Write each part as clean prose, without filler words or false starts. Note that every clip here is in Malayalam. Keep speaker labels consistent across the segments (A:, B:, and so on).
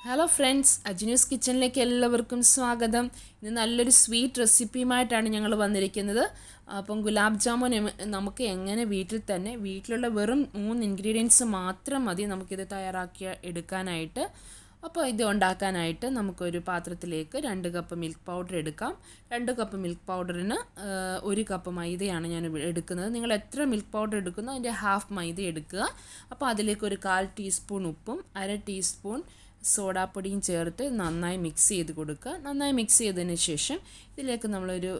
A: ഹലോ ഫ്രണ്ട്സ്, അജ്നൂസ് കിച്ചണിലേക്ക് എല്ലാവർക്കും സ്വാഗതം. ഇന്ന് നല്ലൊരു സ്വീറ്റ് റെസിപ്പിയുമായിട്ടാണ് ഞങ്ങൾ വന്നിരിക്കുന്നത്. അപ്പം ഗുലാബ് ജാമുൻ നമുക്ക് എങ്ങനെ വീട്ടിലുള്ള വെറും 3 ഇൻഗ്രീഡിയൻസ് മാത്രം മതി നമുക്കിത് തയ്യാറാക്കി എടുക്കാനായിട്ട്. അപ്പോൾ ഇത് ഉണ്ടാക്കാനായിട്ട് നമുക്കൊരു പാത്രത്തിലേക്ക് 2 കപ്പ് മിൽക്ക് പൗഡർ എടുക്കാം. 2 കപ്പ് മിൽക്ക് പൗഡറിന് 1 കപ്പ് മൈദയാണ് ഞാൻ എടുക്കുന്നത്. നിങ്ങൾ എത്ര മിൽക്ക് പൗഡർ എടുക്കുന്നോ അതിൻ്റെ ഹാഫ് മൈദ എടുക്കുക. അപ്പോൾ അതിലേക്ക് ഒരു 1/4 ടീസ്പൂൺ ഉപ്പും 1/2 ടീസ്പൂൺ സോഡാപ്പൊടിയും ചേർത്ത് നന്നായി മിക്സ് ചെയ്ത് കൊടുക്കുക. നന്നായി മിക്സ് ചെയ്തതിന് ശേഷം ഇതിലേക്ക് നമ്മളൊരു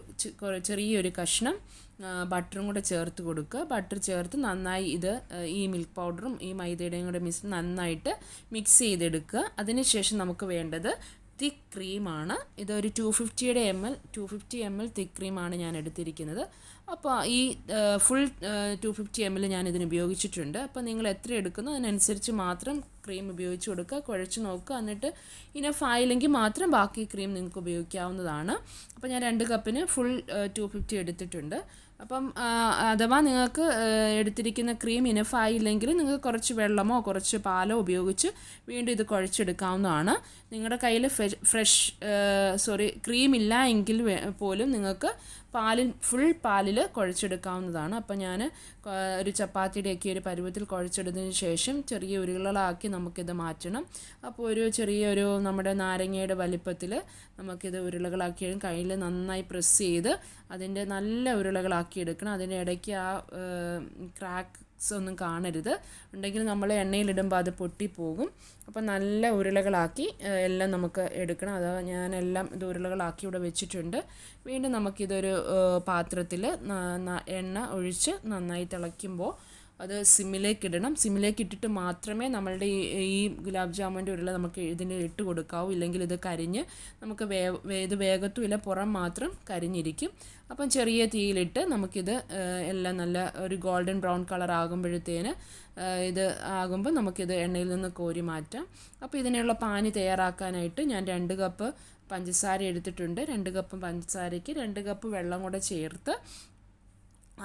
A: ചെറിയൊരു കഷ്ണം ബട്ടറും കൂടെ ചേർത്ത് കൊടുക്കുക. ബട്ടർ ചേർത്ത് നന്നായി ഈ മിൽക്ക് പൗഡറും ഈ മൈദയുടെയും കൂടെ നന്നായിട്ട് മിക്സ് ചെയ്തെടുക്കുക. അതിനുശേഷം നമുക്ക് വേണ്ടത് തിക്ക് ക്രീമാണ്. ഇതൊരു 250 ml തിക്ക് ക്രീമാണ് ഞാൻ എടുത്തിരിക്കുന്നത്. അപ്പോൾ ഈ ഫുൾ 250 ml ഞാൻ ഇതിന് ഉപയോഗിച്ചിട്ടുണ്ട്. അപ്പോൾ നിങ്ങൾ എത്ര എടുക്കുന്നോ അതിനനുസരിച്ച് മാത്രം ക്രീം ഉപയോഗിച്ച് കൊടുക്കുക. കുഴച്ച് നോക്കുക. എന്നിട്ട് ഇനഫ് ആയില്ലെങ്കിൽ മാത്രം ബാക്കി ക്രീം നിങ്ങൾക്ക് ഉപയോഗിക്കാവുന്നതാണ്. അപ്പോൾ ഞാൻ 2 കപ്പിന് ഫുൾ 250 എടുത്തിട്ടുണ്ട്. അപ്പം അഥവാ നിങ്ങൾക്ക് എടുത്തിരിക്കുന്ന ക്രീം ഇനഫ് ആയില്ലെങ്കിൽ നിങ്ങൾക്ക് കുറച്ച് വെള്ളമോ കുറച്ച് പാലോ ഉപയോഗിച്ച് വീണ്ടും ഇത് കുഴച്ചെടുക്കാവുന്നതാണ്. നിങ്ങളുടെ കയ്യിൽ ക്രീം ഇല്ല എങ്കിൽ പോലും നിങ്ങൾക്ക് ഫുൾ പാലിൽ കുഴച്ചെടുക്കാവുന്നതാണ്. അപ്പോൾ ഞാൻ ഒരു ചപ്പാത്തിയുടെയൊക്കെ ഒരു പരുവത്തിൽ കുഴച്ചെടുത്തതിന് ശേഷം ചെറിയ ഉരുളകളാക്കി നമുക്കിത് മാറ്റണം. അപ്പോൾ ചെറിയൊരു നമ്മുടെ നാരങ്ങയുടെ വലിപ്പത്തിൽ നമുക്കിത് ഉരുളകളാക്കി കയ്യിൽ നന്നായി പ്രസ് ചെയ്ത് അതിൻ്റെ നല്ല ഉരുളകളാക്കി എടുക്കണം. അതിൻ്റെ ഇടയ്ക്ക് ആ ക്രാക്സ് ഒന്നും കാണരുത്. ഉണ്ടെങ്കിൽ നമ്മൾ എണ്ണയിലിടുമ്പോൾ അത് പൊട്ടിപ്പോകും. അപ്പോൾ നല്ല ഉരുളകളാക്കി എല്ലാം നമുക്ക് എടുക്കണം. അഥവാ ഞാനെല്ലാം ഇത് ഉരുളകളാക്കി ഇവിടെ വെച്ചിട്ടുണ്ട്. വീണ്ടും നമുക്കിതൊരു പാത്രത്തിൽ എണ്ണ ഒഴിച്ച് നന്നായി തിളയ്ക്കുമ്പോൾ അത് സിമ്മിലേക്ക് ഇടണം. സിമ്മിലേക്ക് ഇട്ടിട്ട് മാത്രമേ നമ്മളുടെ ഈ ഗുലാബ് ജാമുൻ്റെ ഉരുള നമുക്ക് ഇതിന് ഇട്ട് കൊടുക്കാവൂ. ഇല്ലെങ്കിൽ ഇത് കരിഞ്ഞ് നമുക്ക് ഇത് വേഗത്തുമില്ല, പുറം മാത്രം കരിഞ്ഞിരിക്കും. അപ്പം ചെറിയ തീയിലിട്ട് നമുക്കിത് എല്ലാം നല്ല ഒരു ഗോൾഡൻ ബ്രൗൺ കളർ ആകുമ്പോഴത്തേന് ഇത് ആകുമ്പോൾ നമുക്കിത് എണ്ണയിൽ നിന്ന് കോരി മാറ്റാം. അപ്പോൾ ഇതിനുള്ള പാനി തയ്യാറാക്കാനായിട്ട് ഞാൻ 2 കപ്പ് പഞ്ചസാര എടുത്തിട്ടുണ്ട്. 2 കപ്പ് പഞ്ചസാരയ്ക്ക് 2 കപ്പ് വെള്ളം കൂടെ ചേർത്ത്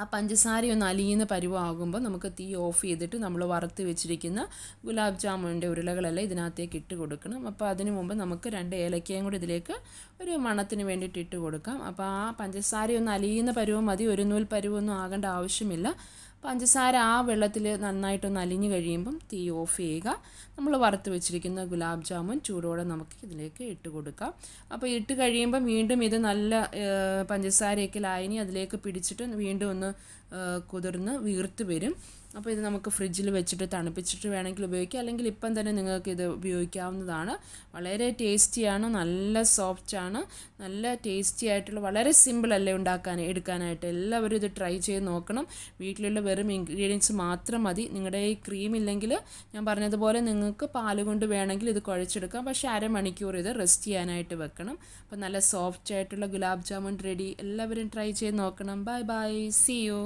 A: ആ പഞ്ചസാര ഒന്ന് അലിയുന്ന പരുവമാകുമ്പോൾ നമുക്ക് തീ ഓഫ് ചെയ്തിട്ട് നമ്മൾ വറുത്ത് വെച്ചിരിക്കുന്ന ഗുലാബ് ജാമുൻ്റെ ഉരുളകളെല്ലാം ഇതിനകത്തേക്ക് ഇട്ട് കൊടുക്കണം. അപ്പോൾ അതിന് മുമ്പ് നമുക്ക് 2 ഏലക്കയും കൂടി ഇതിലേക്ക് ഒരു മണത്തിന് വേണ്ടിയിട്ട് ഇട്ട് കൊടുക്കാം. അപ്പോൾ ആ പഞ്ചസാര ഒന്ന് അലിയുന്ന പരുവം മതി, ഒരു നൂൽ പരുവൊന്നും ആകേണ്ട ആവശ്യമില്ല. പഞ്ചസാര ആ വെള്ളത്തിൽ നന്നായിട്ടൊന്ന് അലിഞ്ഞു കഴിയുമ്പം തീ ഓഫ് ചെയ്യുക. നമ്മൾ വറുത്ത് വെച്ചിരിക്കുന്ന ഗുലാബ് ജാമുൻ ചൂടോടെ നമുക്ക് ഇതിലേക്ക് ഇട്ട് കൊടുക്കാം. അപ്പോൾ ഇട്ട് കഴിയുമ്പം വീണ്ടും ഇത് നല്ല പഞ്ചസാരയൊക്കെ ലായനി അതിലേക്ക് പിടിച്ചിട്ട് വീണ്ടും ഒന്ന് കുതിർന്ന് വീർത്ത് വരും. അപ്പോൾ ഇത് നമുക്ക് ഫ്രിഡ്ജിൽ വെച്ചിട്ട് തണുപ്പിച്ചിട്ട് വേണമെങ്കിൽ ഉപയോഗിക്കാം, അല്ലെങ്കിൽ ഇപ്പം തന്നെ നിങ്ങൾക്ക് ഇത് ഉപയോഗിക്കാവുന്നതാണ്. വളരെ ടേസ്റ്റിയാണ്, നല്ല സോഫ്റ്റാണ്, നല്ല ടേസ്റ്റി ആയിട്ടുള്ള, വളരെ സിമ്പിളല്ലേ എടുക്കാനായിട്ട്. എല്ലാവരും ഇത് ട്രൈ ചെയ്ത് നോക്കണം. വീട്ടിലുള്ള വെറും ഇൻഗ്രീഡിയൻസ് മാത്രം മതി. നിങ്ങളുടെ ഈ ക്രീം ഇല്ലെങ്കിൽ ഞാൻ പറഞ്ഞതുപോലെ നിങ്ങൾക്ക് പാല് കൊണ്ട് വേണമെങ്കിൽ ഇത് കുഴച്ചെടുക്കാം. പക്ഷേ അരമണിക്കൂർ ഇത് റെസ്റ്റ് ചെയ്യാനായിട്ട് വെക്കണം. അപ്പോൾ നല്ല സോഫ്റ്റ് ആയിട്ടുള്ള ഗുലാബ് ജാമുൻ റെഡി. എല്ലാവരും ട്രൈ ചെയ്ത് നോക്കണം. Bye bye, see U.